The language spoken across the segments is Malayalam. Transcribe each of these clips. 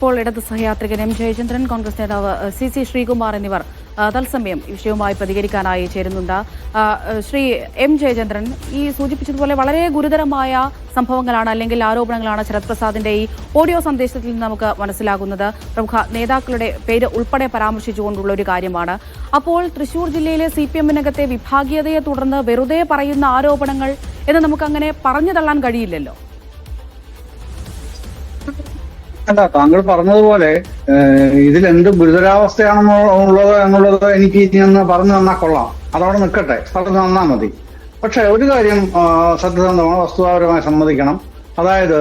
ഇപ്പോൾ ഇടത് സഹയാത്രികൻ എം ജയചന്ദ്രൻ, കോൺഗ്രസ് നേതാവ് സി ശ്രീകുമാർ എന്നിവർ തത്സമയം വിഷയവുമായി പ്രതികരിക്കാനായി ചേരുന്നുണ്ട്. ശ്രീ എം ജയചന്ദ്രൻ, ഈ സൂചിപ്പിച്ചതുപോലെ വളരെ ഗുരുതരമായ സംഭവങ്ങളാണ് അല്ലെങ്കിൽ ആരോപണങ്ങളാണ് ശരത് പ്രസാദിന്റെ ഈ ഓഡിയോ സന്ദേശത്തിൽ നിന്ന് നമുക്ക് മനസ്സിലാകുന്നത്. പ്രമുഖ നേതാക്കളുടെ പേര് ഉൾപ്പെടെ പരാമർശിച്ചുകൊണ്ടുള്ള ഒരു കാര്യമാണ്. അപ്പോൾ തൃശൂർ ജില്ലയിലെ CPM-നകത്തെ വിഭാഗീയതയെ തുടർന്ന് വെറുതെ പറയുന്ന ആരോപണങ്ങൾ എന്ന് നമുക്കങ്ങനെ പറഞ്ഞു തള്ളാൻ കഴിയില്ലല്ലോ. അല്ല, താങ്കൾ പറഞ്ഞതുപോലെ ഇതിലെന്ത് ഗുരുതരാവസ്ഥയാണെന്നുള്ളത് എന്നുള്ളത് എനിക്ക് ഇനി ഒന്ന് പറഞ്ഞു തന്നാൽ കൊള്ളാം. അതവിടെ നിൽക്കട്ടെ, പറഞ്ഞു തന്നാൽ മതി. പക്ഷെ ഒരു കാര്യം സത്യസന്ധമാണ്, വസ്തുതാപരമായി സമ്മതിക്കണം. അതായത്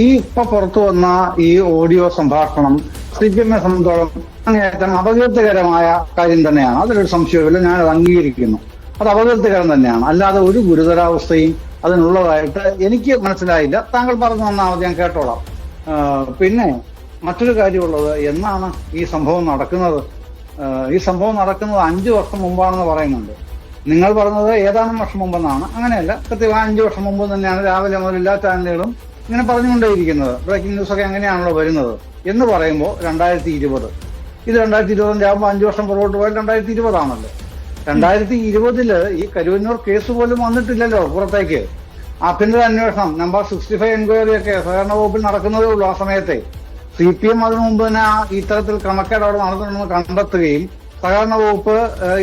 ഇപ്പൊ പുറത്തു വന്ന ഈ ഓഡിയോ സംഭാഷണം CPM-നെ സംബന്ധിച്ചോളം അങ്ങേയറ്റം അപകീർത്തികരമായ കാര്യം തന്നെയാണ്. അതിലൊരു സംശയമില്ല, ഞാനത് അംഗീകരിക്കുന്നു. അത് അപകീർത്തികരം തന്നെയാണ്. അല്ലാതെ ഒരു ഗുരുതരാവസ്ഥയും അതിനുള്ളതായിട്ട് എനിക്ക് മനസ്സിലായില്ല. താങ്കൾ പറഞ്ഞു തന്നാൽ മതി, ഞാൻ കേട്ടോളാം. പിന്നെ മറ്റൊരു കാര്യമുള്ളത്, എന്നാണ് ഈ സംഭവം നടക്കുന്നത്? ഈ സംഭവം നടക്കുന്നത് 5 വർഷം മുമ്പാണെന്ന് പറയുന്നുണ്ട്. നിങ്ങൾ പറഞ്ഞത് ഏതാനും വർഷം മുമ്പെന്നാണ്. അങ്ങനെയല്ല, കൃത്യമായി 5 വർഷം മുമ്പ് തന്നെയാണ് രാവിലെ മുതൽ എല്ലാ ചാനലുകളും ഇങ്ങനെ പറഞ്ഞുകൊണ്ടേയിരിക്കുന്നത്. ബ്രേക്കിംഗ് ന്യൂസ് ഒക്കെ എങ്ങനെയാണല്ലോ വരുന്നത് എന്ന് പറയുമ്പോൾ 2020. ഇത് 2020 ആകുമ്പോൾ 5 വർഷം പുറകോട്ട് പോയാൽ 2020 ആണല്ലോ. 2020 ഈ കരുവന്നൂർ കേസ് പോലും വന്നിട്ടില്ലല്ലോ പുറത്തേക്ക്. ആഭ്യന്തര അന്വേഷണം നമ്പർ 65 എൻക്വയറി ഒക്കെ സഹകരണ വകുപ്പിൽ നടക്കുന്നതേ ഉള്ളൂ. ആ സമയത്തെ CPM അതിനു മുമ്പ് തന്നെ ഇത്തരത്തിൽ ക്രമക്കേട് അവിടെ നടന്നിട്ടുണ്ടെന്ന് കണ്ടെത്തുകയും സഹകരണ വകുപ്പ്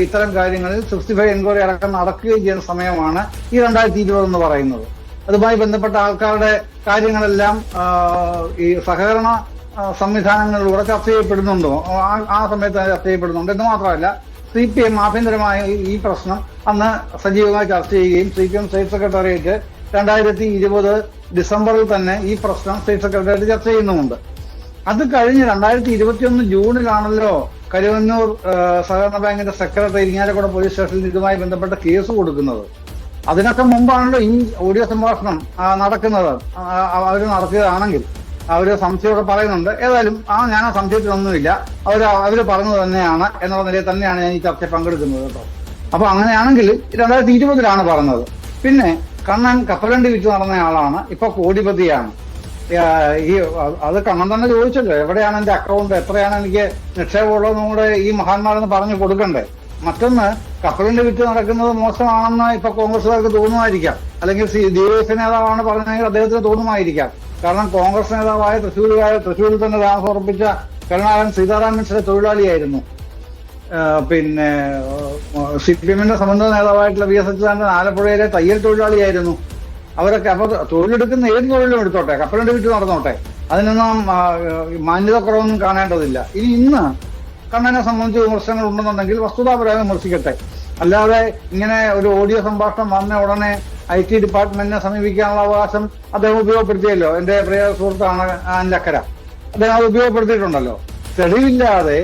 ഇത്തരം കാര്യങ്ങളിൽ 65 എൻക്വയറി അടക്കം നടക്കുകയും ചെയ്യുന്ന സമയമാണ് ഈ 2020 എന്ന് പറയുന്നത്. അതുമായി ബന്ധപ്പെട്ട ആൾക്കാരുടെ കാര്യങ്ങളെല്ലാം ഈ സഹകരണ സംവിധാനങ്ങളിലൂടെ ചർച്ച ചെയ്യപ്പെടുന്നുണ്ടോ? ആ സമയത്ത് ചർച്ച ചെയ്യപ്പെടുന്നുണ്ട് എന്ന് മാത്രമല്ല, CPM ആഭ്യന്തരമായ ഈ പ്രശ്നം അന്ന് സജീവമായി ചർച്ച ചെയ്യുകയും CPM സ്റ്റേറ്റ് സെക്രട്ടേറിയറ്റ് 2020 ഡിസംബറിൽ തന്നെ ഈ പ്രശ്നം സ്റ്റേറ്റ് സെക്രട്ടേറിയറ്റ് ചർച്ച ചെയ്യുന്നുമുണ്ട്. അത് കഴിഞ്ഞ് 2021 ജൂണിലാണല്ലോ കരുവന്നൂർ സഹകരണ ബാങ്കിന്റെ സെക്രട്ടറി ഇരിങ്ങാലക്കുട പോലീസ് സ്റ്റേഷനിൽ ഇതുമായി ബന്ധപ്പെട്ട കേസ് കൊടുക്കുന്നത്. അതിനൊക്കെ മുമ്പാണല്ലോ ഈ ഓഡിയോ സംഭാഷണം നടക്കുന്നത്. അവർ നടത്തിയതാണെങ്കിൽ അവര് സംശയമൊക്കെ പറയുന്നുണ്ട്. ഏതായാലും ഞാൻ ആ സംശയത്തിലൊന്നുമില്ല. അവര് പറഞ്ഞത് തന്നെയാണ് എന്നുള്ള നിലയിൽ തന്നെയാണ് ഞാൻ ഈ ചർച്ചയിൽ പങ്കെടുക്കുന്നത് കേട്ടോ. അപ്പൊ അങ്ങനെയാണെങ്കിൽ 2020 പറഞ്ഞത്. പിന്നെ കണ്ണൻ കപ്പലണ്ടി വിറ്റ് നടന്ന ആളാണ്, ഇപ്പൊ കോടിപതിയാണ്. അത് കണ്ണൻ തന്നെ ചോദിച്ചല്ലോ, എവിടെയാണ് എന്റെ അക്കൗണ്ട്, എത്രയാണ് എനിക്ക് നിക്ഷേപമുള്ളതെന്നും കൂടെ ഈ മഹാന്മാരെന്ന് പറഞ്ഞു കൊടുക്കണ്ടേ. മറ്റൊന്ന്, കപ്പലണ്ടി വിറ്റ് നടക്കുന്നത് മോശമാണെന്ന് ഇപ്പൊ കോൺഗ്രസുകാർക്ക് തോന്നുമായിരിക്കാം, അല്ലെങ്കിൽ DYFI നേതാവാണ് പറഞ്ഞതെങ്കിൽ അദ്ദേഹത്തിന് തോന്നുമായിരിക്കാം. കാരണം കോൺഗ്രസ് നേതാവായ തൃശ്ശൂരിൽ തന്നെ താമസമുറപ്പിച്ച കരുണാകരൻ സീതാറാം മിശ്ര തൊഴിലാളിയായിരുന്നു. പിന്നെ CPM-ന്റെ സംബന്ധ നേതാവായിട്ടുള്ള VS അച്യുതാനന്ദൻ ആലപ്പുഴയിലെ തയ്യൽ തൊഴിലാളിയായിരുന്നു. അവരൊക്കെ അപ്പൊ തൊഴിലെടുക്കുന്ന ഏത് തൊഴിലും എടുത്തോട്ടെ, കപ്പലണ്ടി വിറ്റ് നടന്നോട്ടെ, അതിനൊന്നും മാന്യത കുറവൊന്നും കാണേണ്ടതില്ല. ഇന്ന് കണ്ണനെ സംബന്ധിച്ച് വിമർശനങ്ങൾ ഉണ്ടെന്നുണ്ടെങ്കിൽ വസ്തുതാപരമായി വിമർശിക്കട്ടെ. അല്ലാതെ ഇങ്ങനെ ഒരു ഓഡിയോ സംഭാഷണം വന്ന ഉടനെ IT ഡിപ്പാർട്ട്മെന്റിനെ സമീപിക്കാനുള്ള അവകാശം അദ്ദേഹം ഉപയോഗപ്പെടുത്തിയല്ലോ. എന്റെ പ്രിയ സുഹൃത്താണ് അനിലക്കര, അദ്ദേഹം അത് ഉപയോഗപ്പെടുത്തിയിട്ടുണ്ടല്ലോ. തെളിവില്ലാതെ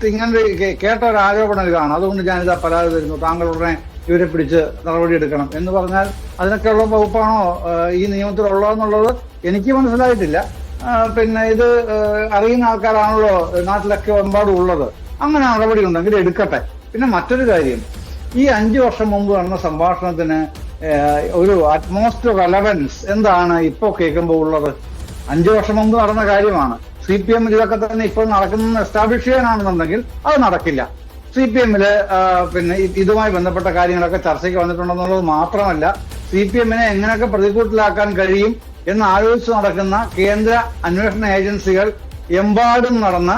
ഇങ്ങനെ കേട്ട ഒരു ആരോപണം ഇതാണ്, അതുകൊണ്ട് ഞാനിതാ പരാതി തരുന്നു, താങ്കൾ ഉടനെ ഇവരെ പിടിച്ച് നടപടിയെടുക്കണം എന്ന് പറഞ്ഞാൽ അതിനൊക്കെയുള്ള വകുപ്പാണോ ഈ നിയമത്തിലുള്ളതെന്നുള്ളത് എനിക്ക് മനസ്സിലായിട്ടില്ല. പിന്നെ ഇത് അറിയുന്ന ആൾക്കാരാണല്ലോ നാട്ടിലൊക്കെ എമ്പാടും ഉള്ളത്. അങ്ങനെ നടപടി ഉണ്ടെങ്കിൽ എടുക്കട്ടെ. പിന്നെ മറ്റൊരു കാര്യം, ഈ 5 വർഷം മുമ്പ് നടന്ന സംഭാഷണത്തിന് ഒരു അറ്റ്മോസ്റ്റ് റെലവൻസ് എന്താണ് ഇപ്പോ കേൾക്കുമ്പോൾ ഉള്ളത്? 5 വർഷം മുമ്പ് നടന്ന കാര്യമാണ്. CPM ഇതൊക്കെ തന്നെ ഇപ്പോൾ നടക്കുന്ന എസ്റ്റാബ്ലിഷ് ചെയ്യാനാണെന്നുണ്ടെങ്കിൽ അത് നടക്കില്ല. CPM-ല് പിന്നെ ഇതുമായി ബന്ധപ്പെട്ട കാര്യങ്ങളൊക്കെ ചർച്ചയ്ക്ക് വന്നിട്ടുണ്ടെന്നുള്ളത് മാത്രമല്ല, CPM-നെ എങ്ങനെയൊക്കെ പ്രതികൂട്ടിലാക്കാൻ കഴിയും എന്ന് ആലോചിച്ച് നടക്കുന്ന കേന്ദ്ര അന്വേഷണ ഏജൻസികൾ എമ്പാടും നടന്ന്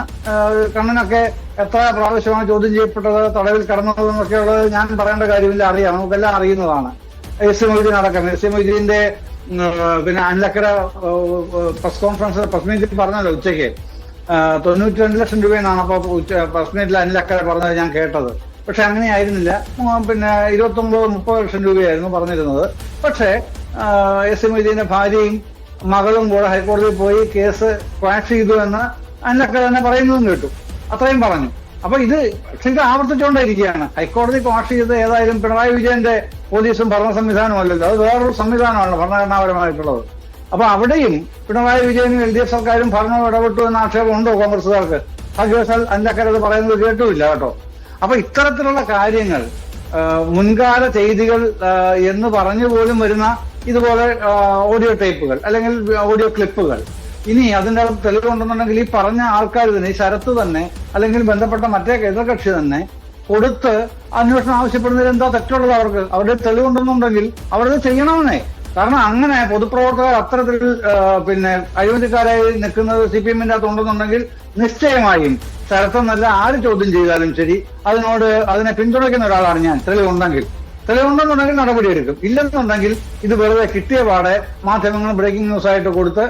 കണ്ണനൊക്കെ എത്ര പ്രാവശ്യമാണ് ചോദ്യം ചെയ്യപ്പെട്ടത്, തടവിൽ കടന്നതെന്നൊക്കെ ഉള്ളത് ഞാൻ പറയേണ്ട കാര്യമില്ല, അറിയാം, നമുക്കെല്ലാം അറിയുന്നതാണ്. എസ് മൊയ്തീൻ അടക്കം, എസ് മൊയ്തീന്റെ പിന്നെ അനിലക്കര പ്രസ് മീറ്റിൽ പറഞ്ഞല്ലോ ഉച്ചയ്ക്ക് 92 ലക്ഷം രൂപയെന്നാണ് അപ്പൊ പ്രസ് മീറ്റിൽ അനിലക്കര പറഞ്ഞത് ഞാൻ കേട്ടത്. പക്ഷെ അങ്ങനെയായിരുന്നില്ല. പിന്നെ 29-30 ലക്ഷം രൂപയായിരുന്നു പറഞ്ഞിരുന്നത്. പക്ഷേ എസ് മൊയ്തീന്റെ ഭാര്യയും മകളും കൂടെ ഹൈക്കോടതിയിൽ പോയി കേസ് ക്വാഷ് ചെയ്തു എന്ന് അനിലക്കര തന്നെ പറയുന്നതും കേട്ടു. അത്രയും പറഞ്ഞു. അപ്പൊ ഇത് ആവർത്തിച്ചുകൊണ്ടിരിക്കുകയാണ്. ഹൈക്കോടതി ക്വാഷ് ചെയ്ത് ഏതായാലും പിണറായി വിജയന്റെ പോലീസും ഭരണ സംവിധാനമല്ലല്ലോ, അത് വേറൊരു സംവിധാനമാണല്ലോ ഭരണഘടനാപരമായിട്ടുള്ളത്. അപ്പൊ അവിടെയും പിണറായി വിജയനും LDF സർക്കാരും ഭരണവും ഇടപെട്ടു എന്ന ആക്ഷേപം ഉണ്ടോ കോൺഗ്രസുകാർക്ക്? ഭാഗ്യവശാൽ അനിലക്കര പറയുന്നത് കേട്ടുമില്ല കേട്ടോ. അപ്പൊ ഇത്തരത്തിലുള്ള കാര്യങ്ങൾ മുൻകാല ചെയ്തികൾ എന്ന് പറഞ്ഞു പോലും വരുന്ന ഇതുപോലെ ഓഡിയോ ടേപ്പുകൾ അല്ലെങ്കിൽ ഓഡിയോ ക്ലിപ്പുകൾ ഇനി അതിന്റെ അകത്ത് തെളിവുണ്ടെന്നുണ്ടെങ്കിൽ ഈ പറഞ്ഞ ആൾക്കാർ തന്നെ, ഈ ശരത്ത് തന്നെ അല്ലെങ്കിൽ ബന്ധപ്പെട്ട മറ്റേ എതിർകക്ഷി തന്നെ കൊടുത്ത് അന്വേഷണം ആവശ്യപ്പെടുന്നതിൽ എന്താ തെറ്റുള്ളത്? അവരുടെ തെളിവുണ്ടെന്നുണ്ടെങ്കിൽ അവരത് ചെയ്യണമെന്നേ. കാരണം അങ്ങനെ പൊതുപ്രവർത്തകർ അത്തരത്തിൽ അഴിമതിക്കാരായി നിൽക്കുന്നത് CPM-ന്റെ അകത്ത് ഉണ്ടെന്നുണ്ടെങ്കിൽ നിശ്ചയമായും ശരത്തെന്നല്ല ആര് ചോദ്യം ചെയ്താലും ശരി അതിനെ പിന്തുണയ്ക്കുന്ന ഒരാളാണ് ഞാൻ. തെളിവുണ്ടെന്നുണ്ടെങ്കിൽ നടപടിയെടുക്കും. ഇല്ലെന്നുണ്ടെങ്കിൽ ഇത് വെറുതെ കിട്ടിയ പാടെ മാധ്യമങ്ങൾ ബ്രേക്കിംഗ് ന്യൂസ് ആയിട്ട് കൊടുത്ത്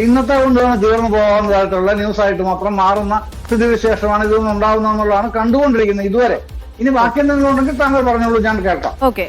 ഇന്നത്തെ കൊണ്ടുതന്നെ തീർന്നു പോകാവുന്നതായിട്ടുള്ള ന്യൂസായിട്ട് മാത്രം മാറുന്ന സ്ഥിതിവിശേഷമാണ് ഇതൊന്നും ഉണ്ടാകുന്നതെന്നുള്ളതാണ് കണ്ടുകൊണ്ടിരിക്കുന്നത് ഇതുവരെ. ഇനി ബാക്കി എന്തെങ്കിലും ഉണ്ടെങ്കിൽ താങ്കൾ പറഞ്ഞോളൂ, ഞാൻ കേൾക്കാം. ഓക്കെ.